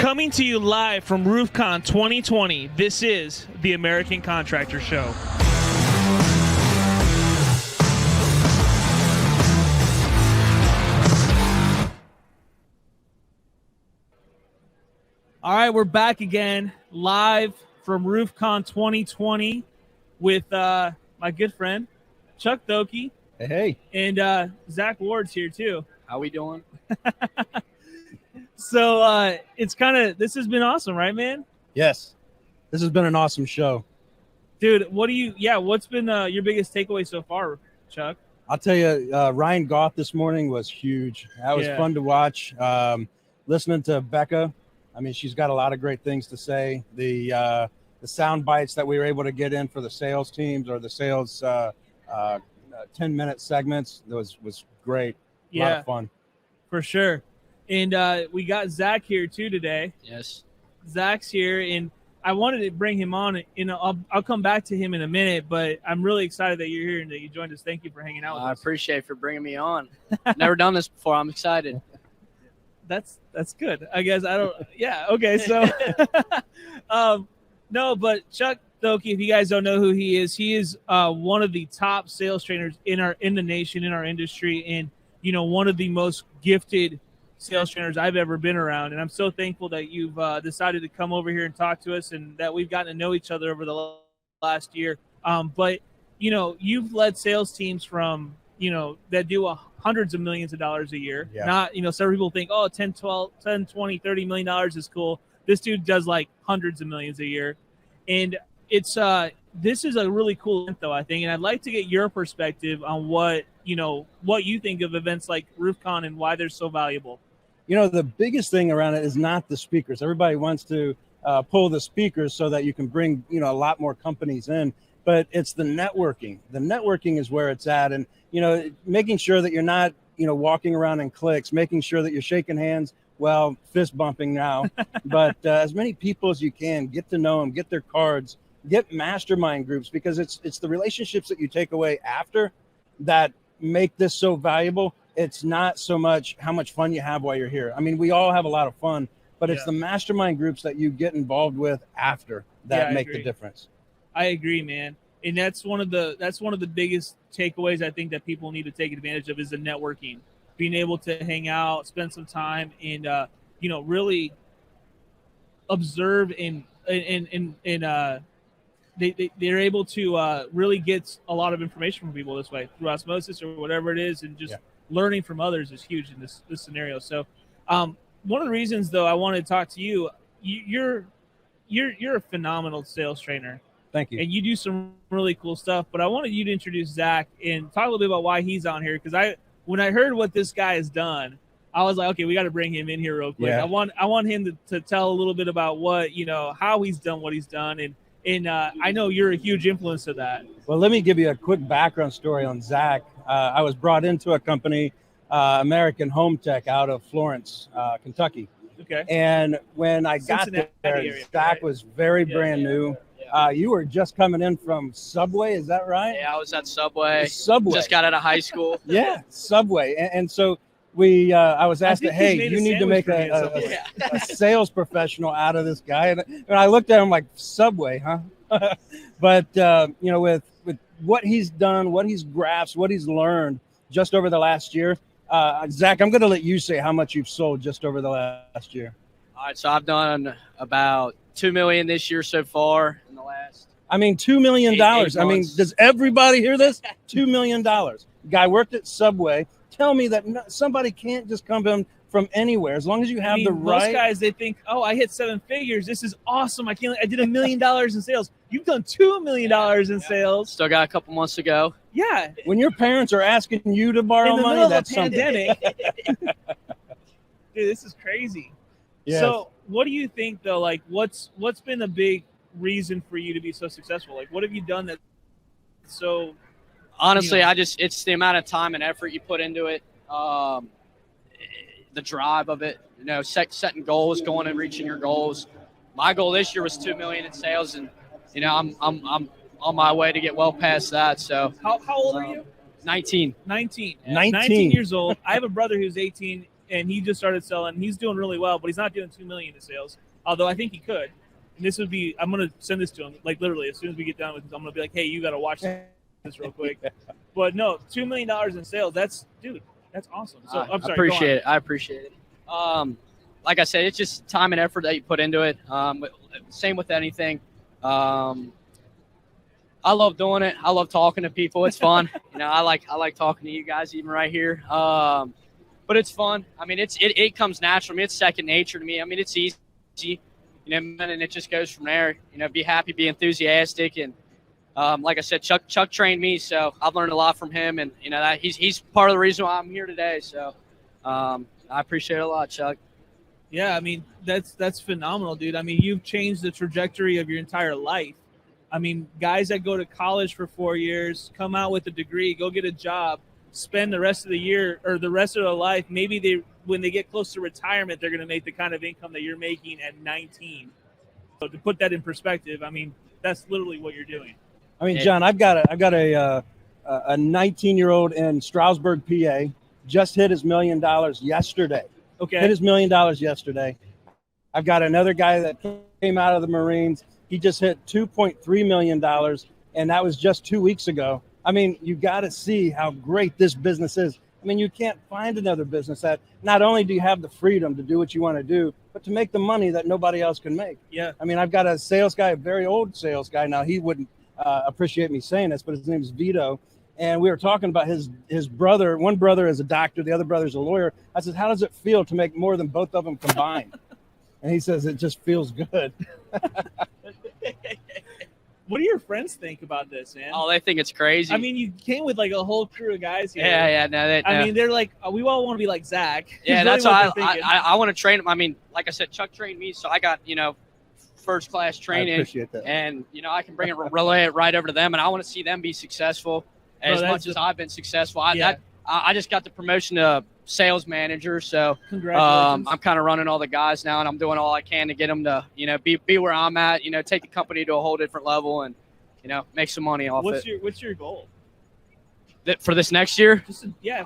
Coming to you live from RoofCon 2020, this is the American Contractor Show. All right, we're back again, live from RoofCon 2020 with my good friend, Chuck Thokey. Hey. And Zach Ward's here, too. How we doing? So it's this has been awesome, right, man? Yes. This has been an awesome show. Dude, what's been your biggest takeaway so far, Chuck? I'll tell you, Ryan Goff this morning was huge. That was fun to watch. Listening to Becca, I mean, she's got a lot of great things to say. The sound bites that we were able to get in for the sales teams or the sales 10-minute segments was great. A lot of fun. For sure. And we got Zach here too today. Yes. Zach's here, and I wanted to bring him on. I'll come back to him in a minute, but I'm really excited that you're here and that you joined us. Thank you for hanging out with us. I appreciate it for bringing me on. Never done this before. I'm excited. That's good. I guess I don't. Yeah. Okay. So, no, but Chuck Thokey, if you guys don't know who he is one of the top sales trainers in the nation, in our industry, and one of the most gifted sales trainers I've ever been around. And I'm so thankful that you've decided to come over here and talk to us, and that we've gotten to know each other over the last year. But you've led sales teams from that do hundreds of millions of dollars a year. Yeah. Not several people think 10, 20, $30 million is cool. This dude does like hundreds of millions a year. And it's this is a really cool event, though, I think, and I'd like to get your perspective on what you think of events like RoofCon and why they're so valuable. The biggest thing around it is not the speakers. Everybody wants to pull the speakers so that you can bring a lot more companies in, but it's the networking. The networking is where it's at, and making sure that you're not walking around in cliques, making sure that you're shaking hands. Well, fist bumping now, but as many people as you can, get to know them, get their cards, get mastermind groups, because it's the relationships that you take away after that make this so valuable. It's not so much how much fun you have while you're here. I mean, we all have a lot of fun, but it's the mastermind groups that you get involved with after that make the difference. I agree, man. And that's one of the biggest takeaways I think that people need to take advantage of is the networking. Being able to hang out, spend some time, and really observe and they're able to really get a lot of information from people this way through osmosis or whatever it is, and just learning from others is huge in this scenario. So, one of the reasons though I wanted to talk to you, you're a phenomenal sales trainer. Thank you. And you do some really cool stuff. But I wanted you to introduce Zach and talk a little bit about why he's on here, because when I heard what this guy has done, I was like, okay, we got to bring him in here real quick. Yeah. I want him to tell a little bit about what how he's done what he's done, and I know you're a huge influence of that. Well, let me give you a quick background story on Zach. I was brought into a company, American Home Tech, out of Florence, Kentucky. Okay. And when I got there, area, Zach was very brand new. You were just coming in from Subway, is that right? Yeah, I was at Subway. Subway. Just got out of high school. Yeah, Subway. And so I was asked, hey, you need to make a sales professional out of this guy. And I looked at him like, Subway, huh? But, with what he's done, what he's grasped, what he's learned just over the last year, Zach, I'm going to let you say how much you've sold just over the last year. All right, so I've done about $2 million this year so far in the last. I mean, $2 million. I mean, does everybody hear this? $2 million. Guy worked at Subway. Tell me that somebody can't just come in from anywhere as long as you have the right. Most guys, they think, I hit 7 figures. This is awesome. I did $1 million in sales. You've done $2 million in sales. Still got a couple months to go. Yeah. When your parents are asking you to borrow money, that's pandemic. Dude, this is crazy. Yes. So what do you think though? Like what's been a big reason for you to be so successful? Like what have you done that so honestly, it's the amount of time and effort you put into it. The drive of it, setting goals, going and reaching your goals. My goal this year was $2 million in sales, and I'm on my way to get well past that. So how old are you? 19. 19. Yeah. 19 years old. I have a brother who's 18. and he just started selling. He's doing really well, but he's not doing $2 million in sales. Although I think he could. And this would be, I'm going to send this to him, like literally as soon as we get done with this, I'm going to be like, hey, you got to watch this real quick. But no, $2 million in sales. That's awesome. So I'm sorry. I appreciate it. Like I said, it's just time and effort that you put into it. Same with anything. I love doing it. I love talking to people. It's fun. I like talking to you guys even right here. But it's fun. I mean, it comes natural. I mean, it's second nature to me. I mean, it's easy. And it just goes from there. Be happy, be enthusiastic, and like I said, Chuck trained me, so I've learned a lot from him, and that he's part of the reason why I'm here today. So I appreciate it a lot, Chuck. Yeah, I mean that's phenomenal, dude. I mean, you've changed the trajectory of your entire life. I mean, guys that go to college for 4 years, come out with a degree, go get a job, spend the rest of the year or the rest of their life. Maybe when they get close to retirement, they're going to make the kind of income that you're making at 19. So to put that in perspective, I mean, that's literally what you're doing. I mean, John, I've got a 19-year-old in Stroudsburg, PA, just hit his $1 million yesterday. Okay. Hit his $1 million yesterday. I've got another guy that came out of the Marines. He just hit $2.3 million, and that was just 2 weeks ago. I mean, you got to see how great this business is. I mean, you can't find another business that not only do you have the freedom to do what you want to do, but to make the money that nobody else can make. Yeah. I mean, I've got a sales guy, a very old sales guy. Now, he wouldn't appreciate me saying this, but his name is Vito. And we were talking about his brother. One brother is a doctor. The other brother is a lawyer. I said, how does it feel to make more than both of them combined? And he says, it just feels good. What do your friends think about this, man? Oh, they think it's crazy. I mean, you came with like a whole crew of guys here. Yeah. No, I mean, they're like, we all want to be like Zach. Yeah, that's why I want to train them. I mean, like I said, Chuck trained me, so I got, first class training. I appreciate that. And, I can relay it right over to them, and I want to see them be successful as much as I've been successful. I just got the promotion to sales manager, so congratulations. I'm kind of running all the guys now, and I'm doing all I can to get them to, be where I'm at, take the company to a whole different level and, make some money off it. What's your goal? For this next year?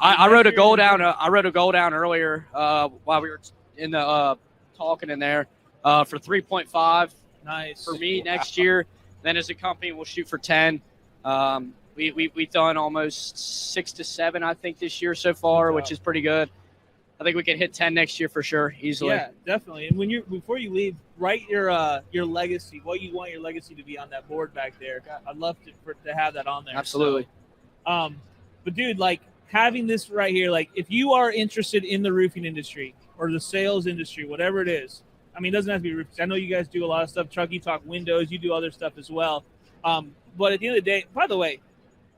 I wrote a goal down. I wrote a goal down earlier while we were in the talking in there for 3.5. Nice for me next year. Then as a company, we'll shoot for 10. We've done almost 6 to 7, I think, this year so far, which is pretty good. I think we can hit 10 next year for sure, easily. Yeah, definitely. And before you leave, write your legacy, what you want your legacy to be on that board back there. I'd love to have that on there. Absolutely. So, but dude, like having this right here, like if you are interested in the roofing industry or the sales industry, whatever it is, I mean, it doesn't have to be roofing. I know you guys do a lot of stuff. Chuck, you talk windows, you do other stuff as well. But at the end of the day, by the way,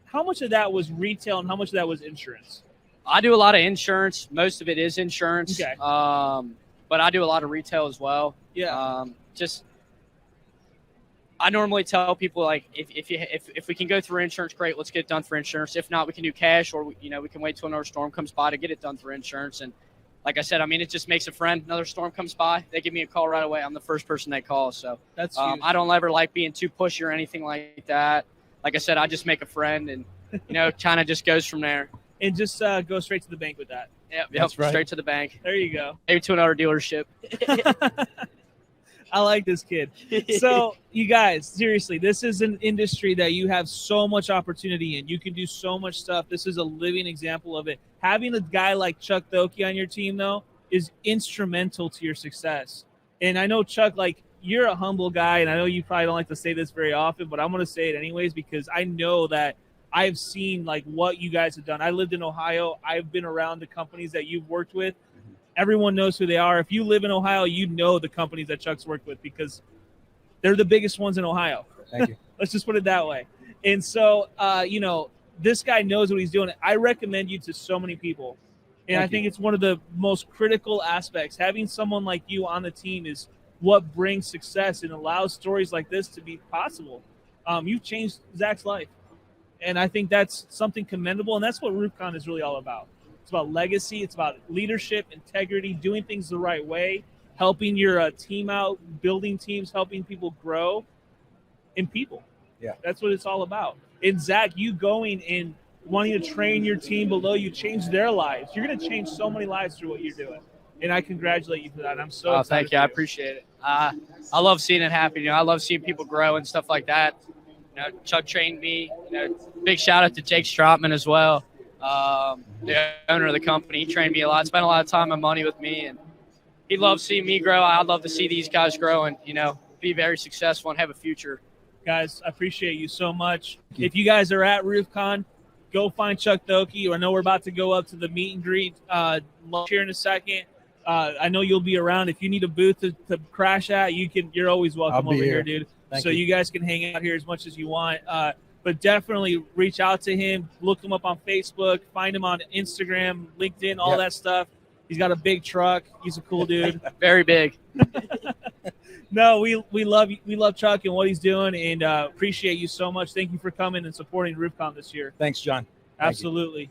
how much of that was retail and how much of that was insurance? I do a lot of insurance. Most of it is insurance. Okay. But I do a lot of retail as well. Yeah. I normally tell people, like, if we can go through insurance, great, let's get it done for insurance. If not, we can do cash, or we can wait till another storm comes by to get it done through insurance. And like I said, I mean, it just makes a friend. Another storm comes by, they give me a call right away. I'm the first person they call. So that's huge. I don't ever like being too pushy or anything like that. Like I said, I just make a friend, and kind of just goes from there. And just go straight to the bank with that. Yep, right. Straight to the bank. There you go. Maybe to another dealership. I like this kid. So, you guys, seriously, this is an industry that you have so much opportunity in. You can do so much stuff. This is a living example of it. Having a guy like Chuck Thokey on your team, though, is instrumental to your success. And I know, Chuck, like, you're a humble guy, and I know you probably don't like to say this very often, but I'm going to say it anyways because I know that I've seen like what you guys have done. I lived in Ohio. I've been around the companies that you've worked with. Everyone knows who they are. If you live in Ohio, you know the companies that Chuck's worked with because they're the biggest ones in Ohio. Thank you. Let's just put it that way. And so, this guy knows what he's doing. I recommend you to so many people. And I think it's one of the most critical aspects. Having someone like you on the team is what brings success and allows stories like this to be possible. You've changed Zach's life. And I think that's something commendable, and that's what RoofCon is really all about. It's about legacy. It's about leadership, integrity, doing things the right way, helping your team out, building teams, helping people grow, and people. Yeah. That's what it's all about. And, Zach, you going and wanting to train your team below you, change their lives. You're going to change so many lives through what you're doing. And I congratulate you for that. I'm so excited. Thank you. I appreciate it. I love seeing it happen. I love seeing people grow and stuff like that. Chuck trained me. Big shout out to Jake Stratman as well, the owner of the company. He trained me a lot, spent a lot of time and money with me, and he loves seeing me grow. I'd love to see these guys grow and, be very successful and have a future. Guys, I appreciate you so much. If you guys are at RoofCon, go find Chuck Thokey. I know we're about to go up to the meet and greet here in a second. I know you'll be around. If you need a booth to crash at, you're always welcome over here, dude. Thank you. You Guys can hang out here as much as you want. But definitely reach out to him. Look him up on Facebook. Find him on Instagram, LinkedIn, all that stuff. He's got a big truck. He's a cool dude. Very big. No, we love Chuck and what he's doing, and appreciate you so much. Thank you for coming and supporting RoofCon this year. Thanks, John. Absolutely.